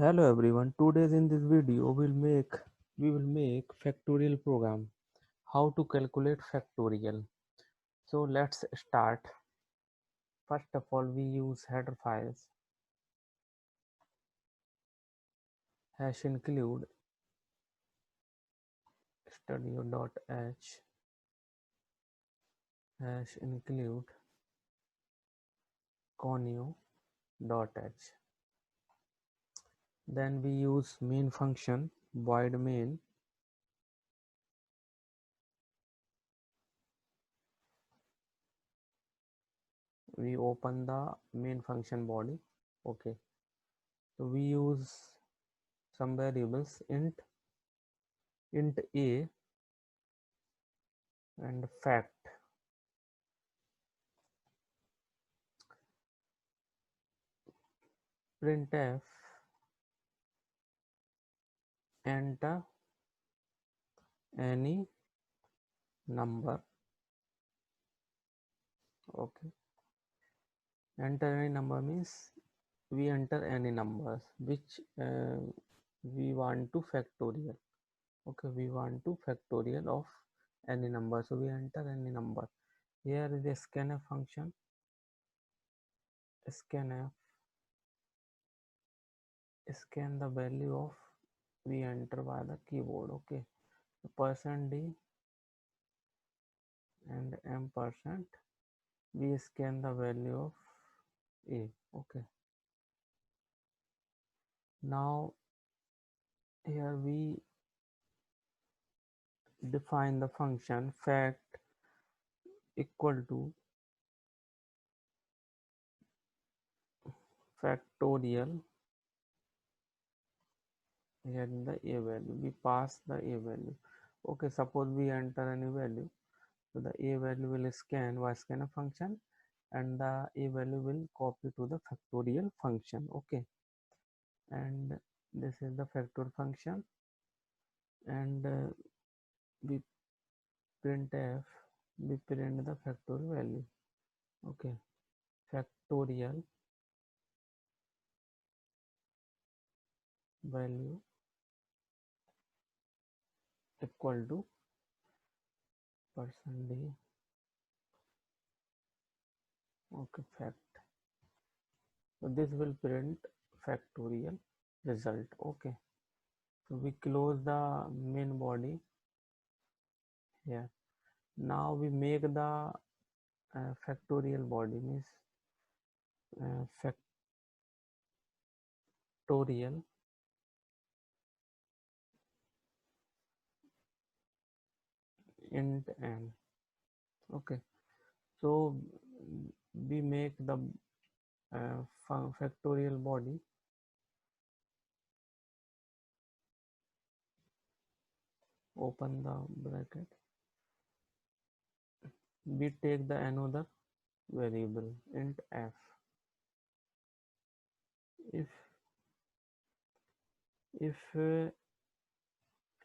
Hello everyone. Today in this video we will make factorial program. How to calculate factorial. So let's start. First of all, we use header files hash include studio.h hash include conio.h. Then we use main function void main. We open the main function body. Okay. So we use some variables int a and fact. Printf enter any number. Okay, enter any number means we enter any numbers which we want to factorial. Okay, we want to factorial of any number, so we enter any number. Here is the scanf function. Scanf scan the value of we enter by the keyboard. Okay, the %d and %, we scan the value of a. Okay, now here we define the function fact equal to factorial. Here in the a value we pass the a value. Okay, suppose we enter any value, so the a value will scan by scanf function and the a value will copy to the factorial function. Okay, and this is the factor function, and we printf, we print the factorial value. Okay, factorial value equal to %d. Okay, fact. So this will print factorial result. Okay, so we close the main body here. Now we make the factorial body, means factorial int n. Okay, so we make the factorial body. Open the bracket. We take the another variable int f. If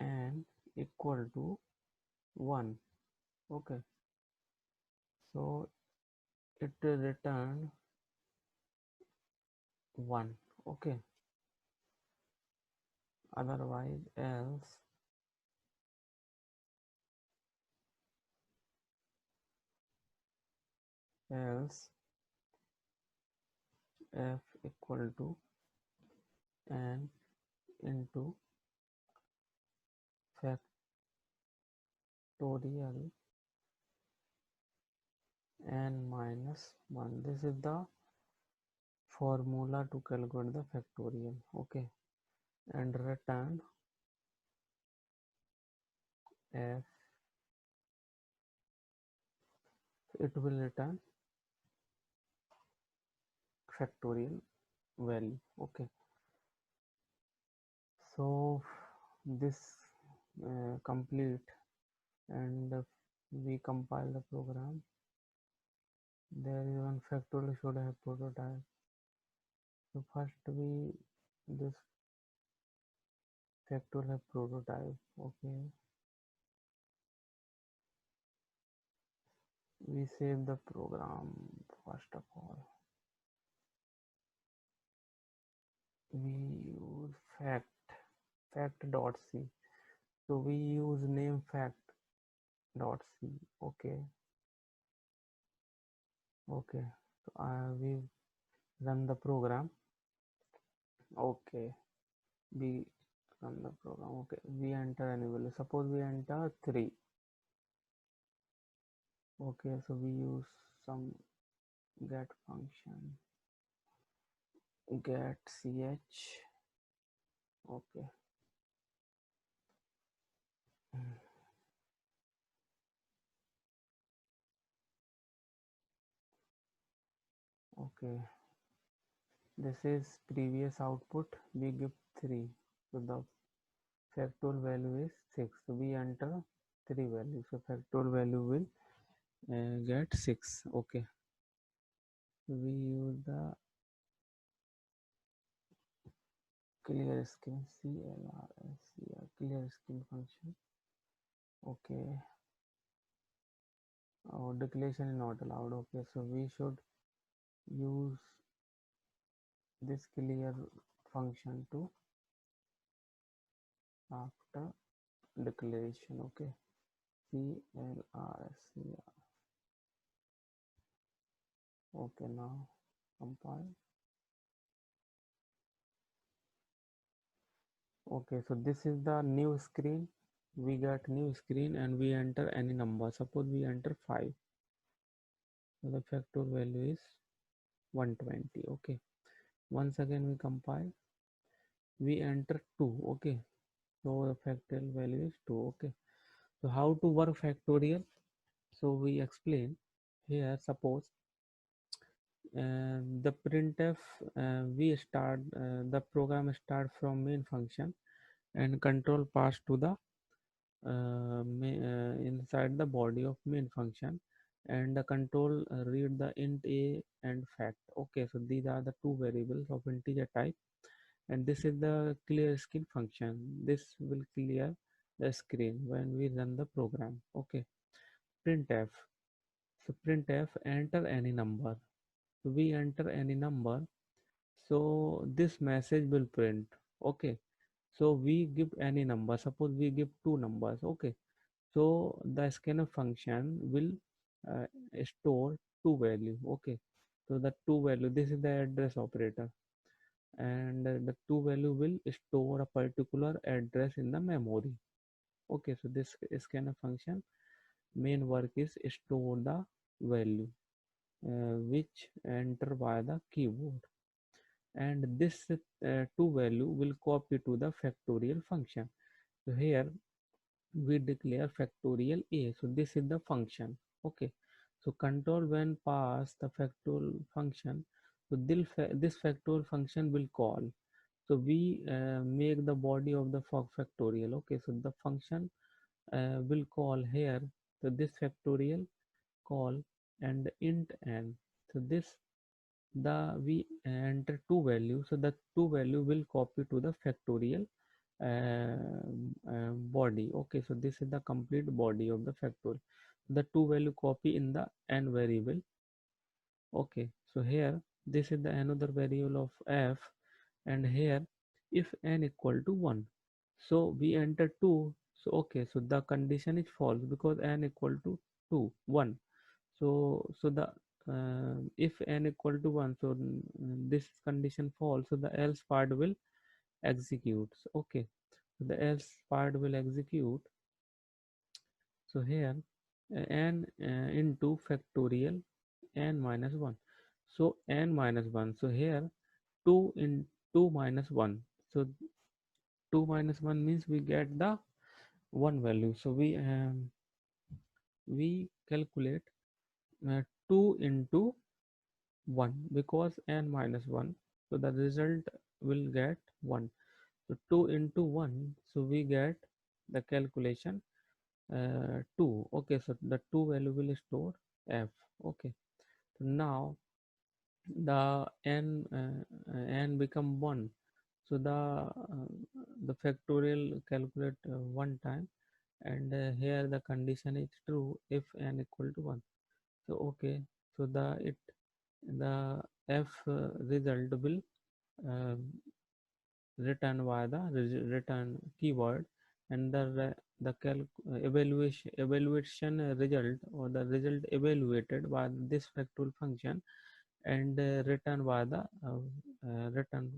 n equal to 1. Okay, so it return 1. Okay, otherwise else f equal to n into factorial n minus 1. This is the formula to calculate the factorial. Okay, and return f, it will return factorial value. Okay, so this complete, and we compile the program. There is one factorial should have prototype. So first we this factorial have prototype. Okay, we save the program. First of all, we use fact, fact dot c. So we use name fact dot c. Okay, okay. So we run the program. Okay, we run the program. Okay, we enter any value. Suppose we enter 3. Okay, so we use some get function, get ch. Okay. Okay, this is previous output. We give 3. So the factorial value is 6. So we enter 3 values. So factorial value will get 6. Okay. We use the clear skin CLRSCR clear skin function. Okay. Oh, declaration is not allowed. Okay, so we should use this clear function to after declaration. Okay, CLRSCR. Okay, now compile. Okay, so this is the new screen. We got new screen and we enter any number. Suppose we enter 5. So the factorial value is 120. Okay, once again we compile. We enter 2. Okay, so the factorial value is 2. Okay, so how to work factorial? So we explain here. Suppose the printf, we start the program start from main function and control pass to the inside the body of main function, and the control read the int a and fact. Okay, so these are the two variables of integer type, and this is the clear screen function. This will clear the screen when we run the program. Okay, printf. So printf enter any number. So we enter any number, so this message will print. Okay, so we give any number. Suppose we give two numbers. Okay, so the scanf function will uh, store two value. Okay, so the two value, this is the address operator, and the two value will store a particular address in the memory. Okay, so this scanf function main work is store the value which enter by the keyboard, and this two value will copy to the factorial function. So here we declare factorial a. So this is the function. Okay, so control when pass the factorial function, so this factorial function will call. So we make the body of the factorial. Okay, so the function will call here. So this factorial call and int n. So this the we enter two values, so the two value will copy to the factorial body. Okay, so this is the complete body of the factorial. The two value copy in the n variable. Okay, so here this is the another variable of f, and here if n equal to 1, so we enter 2. So okay, so the condition is false because n equal to 2 1. So the if n equal to 1, so this condition false, so the else part will execute. Okay, so the else part will execute. So here n into factorial n minus 1. So n minus 1, so here 2 in 2 minus 1. So 2 minus 1 means we get the 1 value. So we calculate 2 into 1 because n minus 1, so the result will get 1. So 2 into 1, so we get the calculation 2. Okay, so the 2 value will store f. Okay, so now the n become 1, so the factorial calculate one time, and here the condition is true if n equal to 1. So okay, so the f result will uh, written via the return keyword, and the evaluation result, or the result evaluated by this factorial function, and return via the return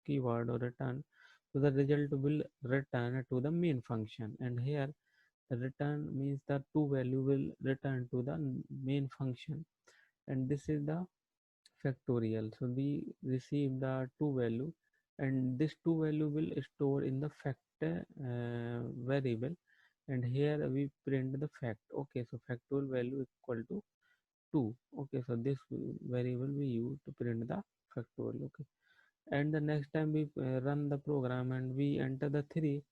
keyword or return, so the result will return to the main function. And here the return means the two value will return to the main function, and this is the factorial. So we receive the two value, and this two value will store in the factor variable, and here we print the fact. Okay, so factorial value equal to 2. Okay, so this variable we use to print the factorial. Okay, and the next time we run the program and we enter the 3,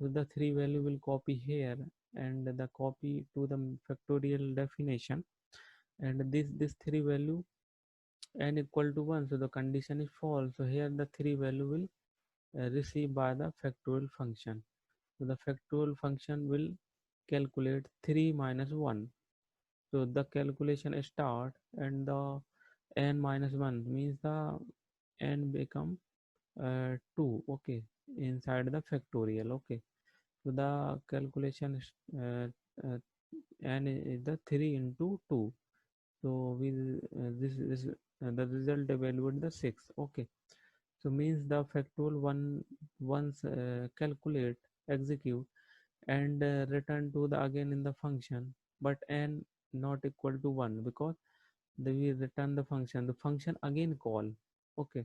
so the 3 value will copy here, and the copy to the factorial definition, and this 3 value n equal to 1, so the condition is false. So here the 3 value will received by the factorial function. So the factorial function will calculate 3 minus 1. So the calculation start, and the n minus 1 means the n become 2. Okay, inside the factorial. Okay, so the calculation is n is the 3 into 2. So we this the result evaluate the 6. Okay, so means the factorial one once calculate, execute, and return to the again in the function, but n not equal to 1, because we return the function again call. Okay,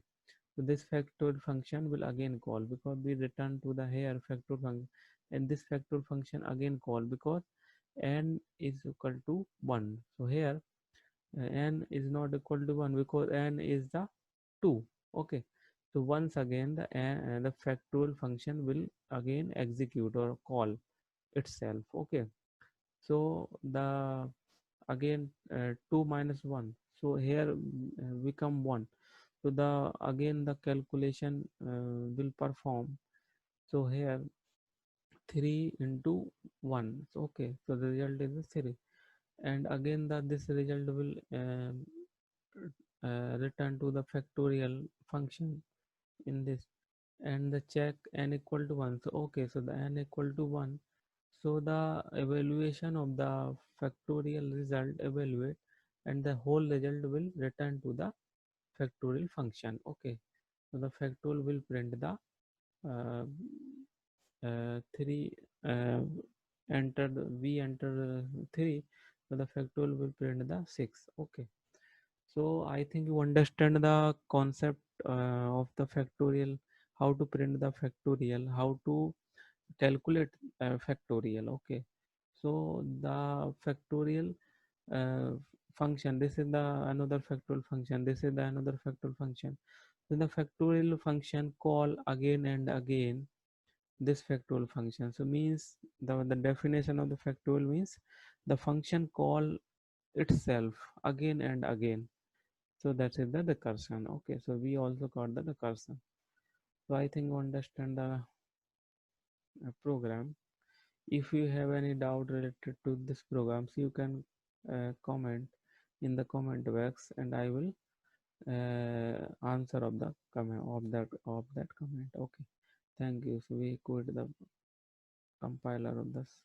so this factorial function will again call, because we return to the here factorial function, and this factorial function again call because n is equal to 1. So here n is not equal to 1 because n is the 2. Okay, so once again the factorial function will again execute or call itself. Okay, so the again 2 minus 1, so here become 1. So the again the calculation will perform. So here 3 into 1. So okay, so the result is 3, and again this result will return to the factorial function in this, and the check n equal to 1. So okay, so the n equal to 1, so the evaluation of the factorial result evaluate, and the whole result will return to the factorial function. Okay, so the factorial will print the uh, 3 entered we enter 3, so the factorial will print the 6. Okay, so I think you understand the concept of the factorial, how to print the factorial, how to calculate factorial. Okay, so the factorial uh, function, this is the another factorial function, this is the another factorial function. So the factorial function call again and again this factorial function. So means the definition of the factorial means the function call itself again and again. So that is the recursion. Okay, so we also got the recursion. So I think you understand the program. If you have any doubt related to this program, so you can comment in the comment box, and I will answer of the comment of that comment. Okay, thank you. So we quit the compiler of this.